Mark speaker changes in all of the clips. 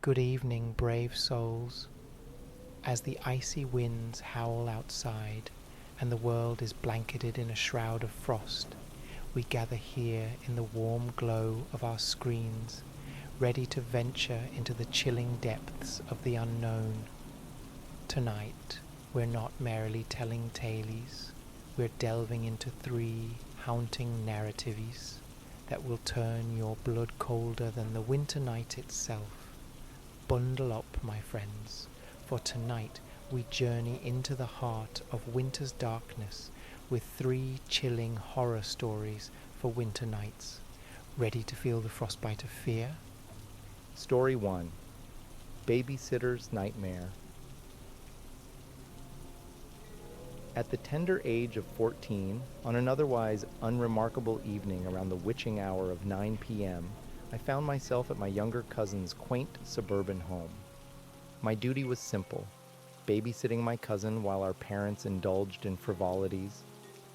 Speaker 1: Good evening, brave souls. As the icy winds howl outside and the world is blanketed in a shroud of frost, we gather here in the warm glow of our screens, ready to venture into the chilling depths of the unknown. Tonight, we're not merely telling tales, we're delving into three haunting narratives that will turn your blood colder than the winter night itself. Bundle up, my friends, for tonight we journey into the heart of winter's darkness with three chilling horror stories for winter nights. Ready to feel the frostbite of fear?
Speaker 2: Story 1: Babysitter's Nightmare. At the tender age of 14, on an otherwise unremarkable evening around the witching hour of 9 p.m., I found myself at my younger cousin's quaint suburban home. My duty was simple: babysitting my cousin while our parents indulged in frivolities,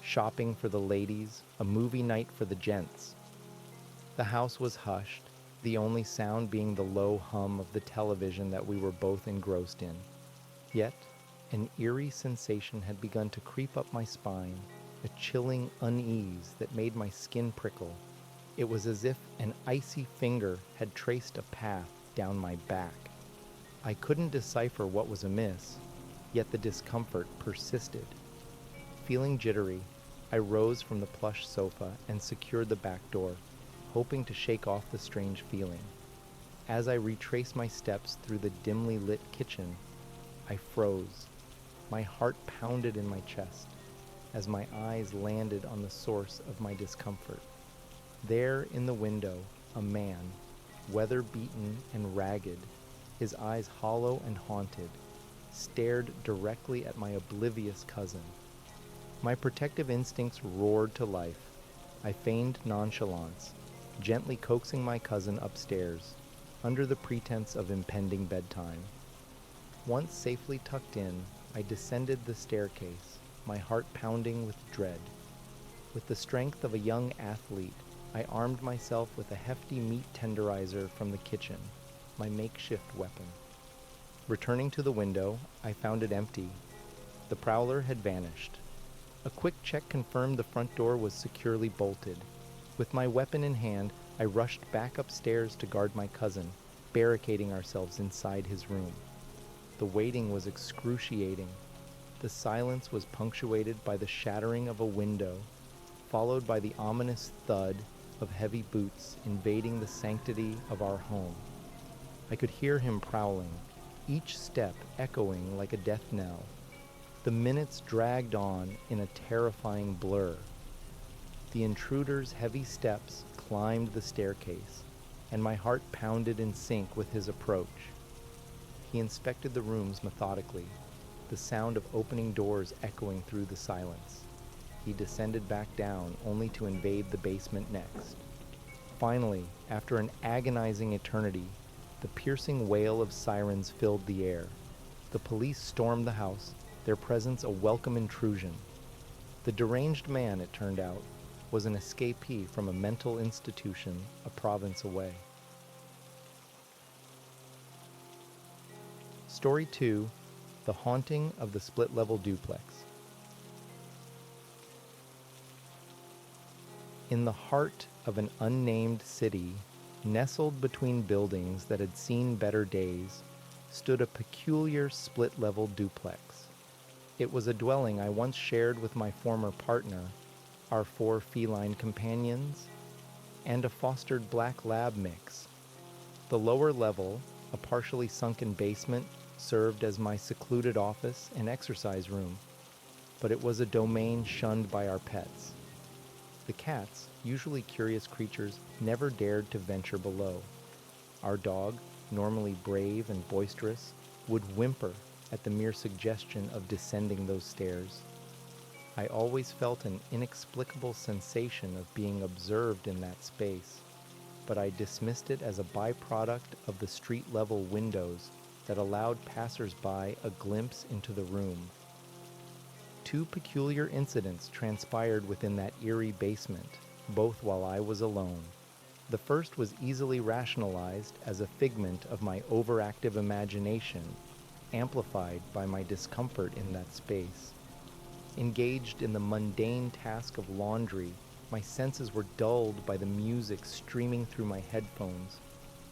Speaker 2: shopping for the ladies, a movie night for the gents. The house was hushed, the only sound being the low hum of the television that we were both engrossed in. Yet, an eerie sensation had begun to creep up my spine, a chilling unease that made my skin prickle. It was as if an icy finger had traced a path down my back. I couldn't decipher what was amiss, yet the discomfort persisted. Feeling jittery, I rose from the plush sofa and secured the back door, hoping to shake off the strange feeling. As I retraced my steps through the dimly lit kitchen, I froze. My heart pounded in my chest as my eyes landed on the source of my discomfort. There in the window, a man, weather-beaten and ragged, his eyes hollow and haunted, stared directly at my oblivious cousin. My protective instincts roared to life. I feigned nonchalance, gently coaxing my cousin upstairs, under the pretense of impending bedtime. Once safely tucked in, I descended the staircase, my heart pounding with dread. With the strength of a young athlete, I armed myself with a hefty meat tenderizer from the kitchen, my makeshift weapon. Returning to the window, I found it empty. The prowler had vanished. A quick check confirmed the front door was securely bolted. With my weapon in hand, I rushed back upstairs to guard my cousin, barricading ourselves inside his room. The waiting was excruciating. The silence was punctuated by the shattering of a window, followed by the ominous thud of heavy boots invading the sanctity of our home. I could hear him prowling, each step echoing like a death knell. The minutes dragged on in a terrifying blur. The intruder's heavy steps climbed the staircase, and my heart pounded in sync with his approach. He inspected the rooms methodically, the sound of opening doors echoing through the silence. He descended back down, only to invade the basement next. Finally, after an agonizing eternity, the piercing wail of sirens filled the air. The police stormed the house, their presence a welcome intrusion. The deranged man, it turned out, was an escapee from a mental institution a province away. Story 2: The Haunting of the Split-Level Duplex. In the heart of an unnamed city, nestled between buildings that had seen better days, stood a peculiar split-level duplex. It was a dwelling I once shared with my former partner, our 4 feline companions, and a fostered black lab mix. The lower level, a partially sunken basement, served as my secluded office and exercise room, but it was a domain shunned by our pets. The cats, usually curious creatures, never dared to venture below. Our dog, normally brave and boisterous, would whimper at the mere suggestion of descending those stairs. I always felt an inexplicable sensation of being observed in that space, but I dismissed it as a byproduct of the street-level windows that allowed passers-by a glimpse into the room. 2 peculiar incidents transpired within that eerie basement, both while I was alone. The first was easily rationalized as a figment of my overactive imagination, amplified by my discomfort in that space. Engaged in the mundane task of laundry, my senses were dulled by the music streaming through my headphones.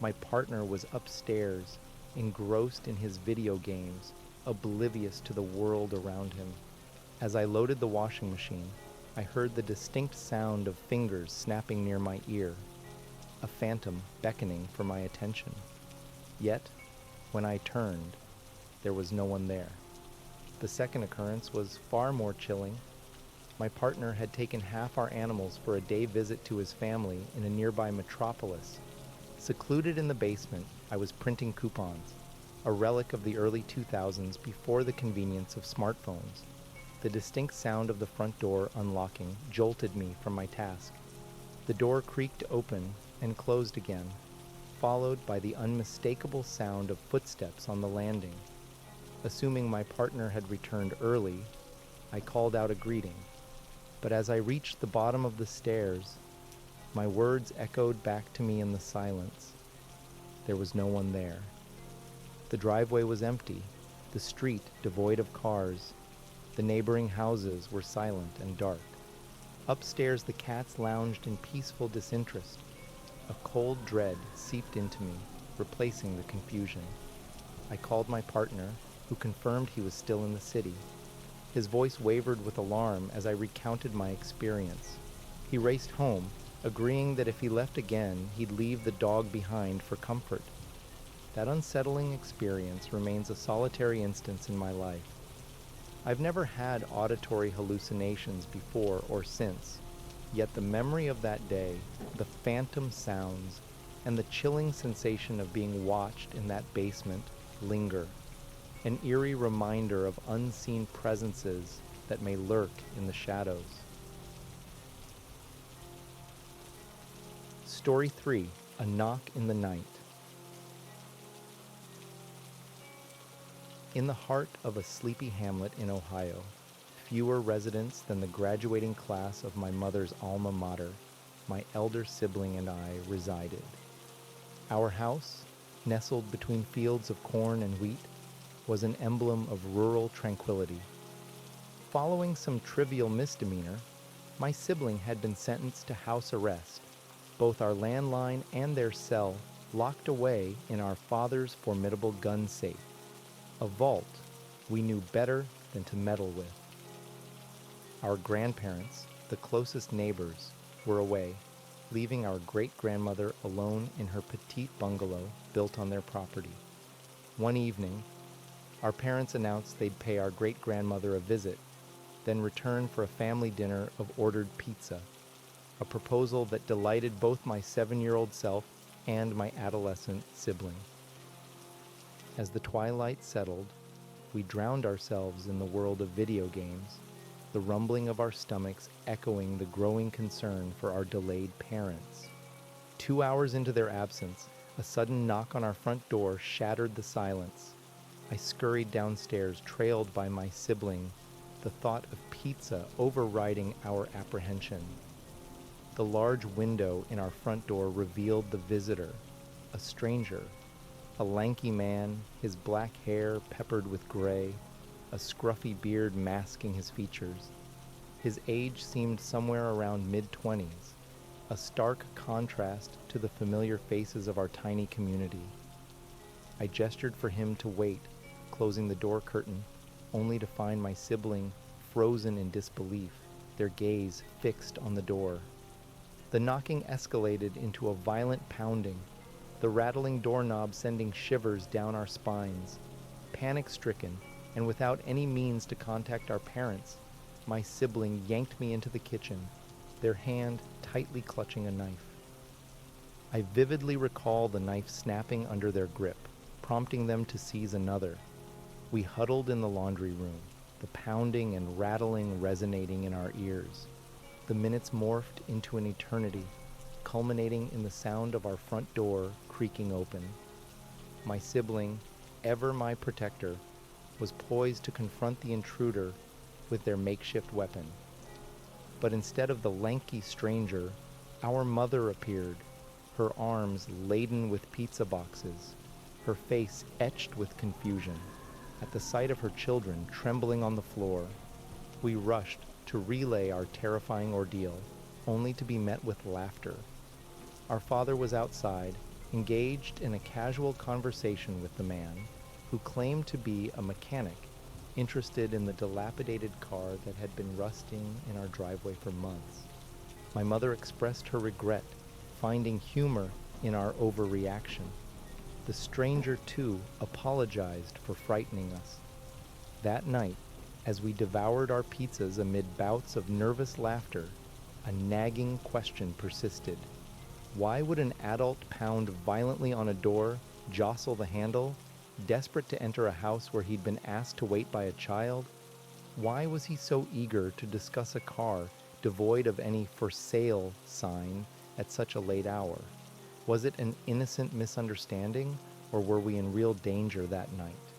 Speaker 2: My partner was upstairs, engrossed in his video games, oblivious to the world around him. As I loaded the washing machine, I heard the distinct sound of fingers snapping near my ear, a phantom beckoning for my attention. Yet, when I turned, there was no one there. The second occurrence was far more chilling. My partner had taken half our animals for a day visit to his family in a nearby metropolis. Secluded in the basement, I was printing coupons, a relic of the early 2000s before the convenience of smartphones. The distinct sound of the front door unlocking jolted me from my task. The door creaked open and closed again, followed by the unmistakable sound of footsteps on the landing. Assuming my partner had returned early, I called out a greeting. But as I reached the bottom of the stairs, my words echoed back to me in the silence. There was no one there. The driveway was empty, the street devoid of cars. The neighboring houses were silent and dark. Upstairs, the cats lounged in peaceful disinterest. A cold dread seeped into me, replacing the confusion. I called my partner, who confirmed he was still in the city. His voice wavered with alarm as I recounted my experience. He raced home, agreeing that if he left again, he'd leave the dog behind for comfort. That unsettling experience remains a solitary instance in my life. I've never had auditory hallucinations before or since, yet the memory of that day, the phantom sounds, and the chilling sensation of being watched in that basement linger, an eerie reminder of unseen presences that may lurk in the shadows. Story 3: A Knock in the Night. In the heart of a sleepy hamlet in Ohio, fewer residents than the graduating class of my mother's alma mater, my elder sibling and I resided. Our house, nestled between fields of corn and wheat, was an emblem of rural tranquility. Following some trivial misdemeanor, my sibling had been sentenced to house arrest, both our landline and their cell locked away in our father's formidable gun safe, a vault we knew better than to meddle with. Our grandparents, the closest neighbors, were away, leaving our great-grandmother alone in her petite bungalow built on their property. One evening, our parents announced they'd pay our great-grandmother a visit, then return for a family dinner of ordered pizza, a proposal that delighted both my 7-year-old self and my adolescent sibling. As the twilight settled, we drowned ourselves in the world of video games, the rumbling of our stomachs echoing the growing concern for our delayed parents. 2 hours into their absence, a sudden knock on our front door shattered the silence. I scurried downstairs, trailed by my sibling, the thought of pizza overriding our apprehension. The large window in our front door revealed the visitor, a stranger, a lanky man, his black hair peppered with gray, a scruffy beard masking his features. His age seemed somewhere around mid-20s, a stark contrast to the familiar faces of our tiny community. I gestured for him to wait, closing the door curtain, only to find my sibling frozen in disbelief, their gaze fixed on the door. The knocking escalated into a violent pounding, the rattling doorknob sending shivers down our spines. Panic-stricken, and without any means to contact our parents, my sibling yanked me into the kitchen, their hand tightly clutching a knife. I vividly recall the knife snapping under their grip, prompting them to seize another. We huddled in the laundry room, the pounding and rattling resonating in our ears. The minutes morphed into an eternity, culminating in the sound of our front door creaking open. My sibling, ever my protector, was poised to confront the intruder with their makeshift weapon. But instead of the lanky stranger, our mother appeared, her arms laden with pizza boxes, her face etched with confusion, at the sight of her children trembling on the floor. We rushed to relay our terrifying ordeal, only to be met with laughter. Our father was outside, engaged in a casual conversation with the man, who claimed to be a mechanic interested in the dilapidated car that had been rusting in our driveway for months. My mother expressed her regret, finding humor in our overreaction. The stranger, too, apologized for frightening us. That night, as we devoured our pizzas amid bouts of nervous laughter, a nagging question persisted. Why would an adult pound violently on a door, jostle the handle, desperate to enter a house where he'd been asked to wait by a child? Why was he so eager to discuss a car devoid of any "for sale" sign at such a late hour? Was it an innocent misunderstanding, or were we in real danger that night?